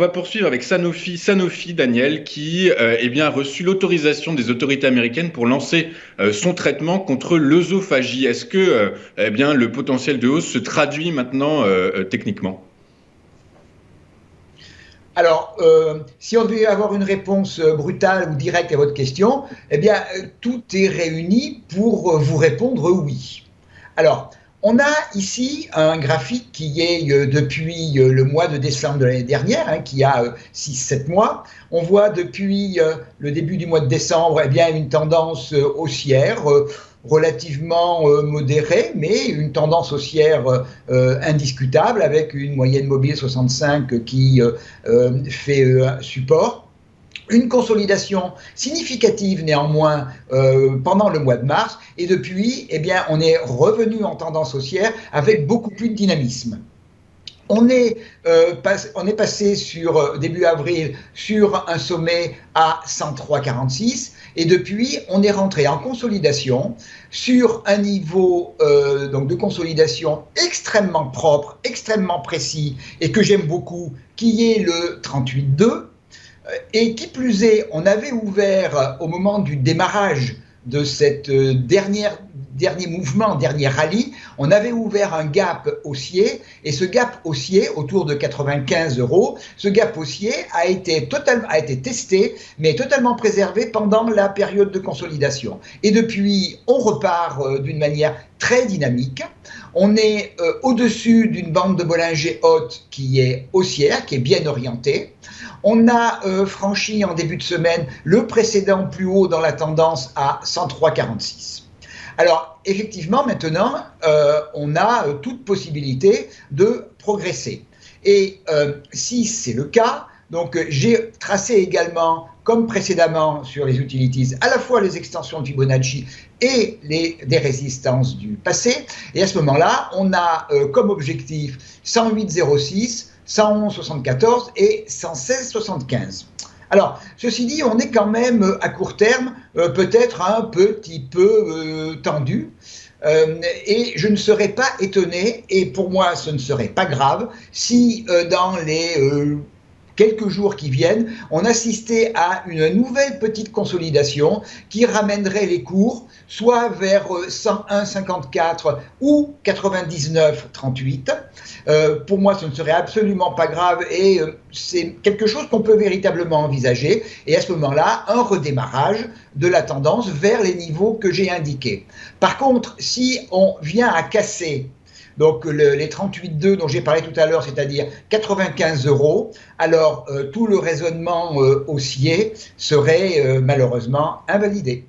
va poursuivre avec Sanofi, Daniel, qui a reçu l'autorisation des autorités américaines pour lancer son traitement contre l'œsophage. Est-ce que le potentiel de hausse se traduit maintenant techniquement? Alors, si on devait avoir une réponse brutale ou directe à votre question, tout est réuni pour vous répondre oui. Alors, on a ici un graphique qui est depuis le mois de décembre de l'année dernière, qui a 6-7 mois. On voit depuis le début du mois de décembre une tendance haussière relativement modérée, mais une tendance haussière indiscutable avec une moyenne mobile 65 qui fait support. Une consolidation significative néanmoins pendant le mois de mars, et depuis, on est revenu en tendance haussière avec beaucoup plus de dynamisme. On est passé début avril sur un sommet à 103,46 et depuis on est rentré en consolidation sur un niveau de consolidation extrêmement propre, extrêmement précis et que j'aime beaucoup, qui est le 38,2. Et qui plus est, on avait ouvert au moment du démarrage de cette dernier mouvement, dernier rallye, on avait ouvert un gap haussier, et ce gap haussier autour de 95 €, ce gap haussier a été testé, mais totalement préservé pendant la période de consolidation. Et depuis, on repart d'une manière très dynamique. On est au-dessus d'une bande de Bollinger haute qui est haussière, qui est bien orientée. On a franchi en début de semaine le précédent plus haut dans la tendance à 103,46. Alors, effectivement, maintenant, on a toute possibilité de progresser. Et si c'est le cas, donc j'ai tracé également, comme précédemment sur les utilities, à la fois les extensions de Fibonacci et des résistances du passé. Et à ce moment-là, on a comme objectif 108,06, 111,74 et 116,75. Alors, ceci dit, on est quand même à court terme peut-être un petit peu tendu. Et je ne serais pas étonné, et pour moi ce ne serait pas grave, si dans les quelques jours qui viennent, on assistait à une nouvelle petite consolidation qui ramènerait les cours soit vers 101,54 ou 99,38. Pour moi, ce ne serait absolument pas grave et c'est quelque chose qu'on peut véritablement envisager. Et à ce moment-là, un redémarrage de la tendance vers les niveaux que j'ai indiqués. Par contre, si on vient à casser donc les 38,2 dont j'ai parlé tout à l'heure, c'est-à-dire 95 €, alors tout le raisonnement haussier serait malheureusement invalidé.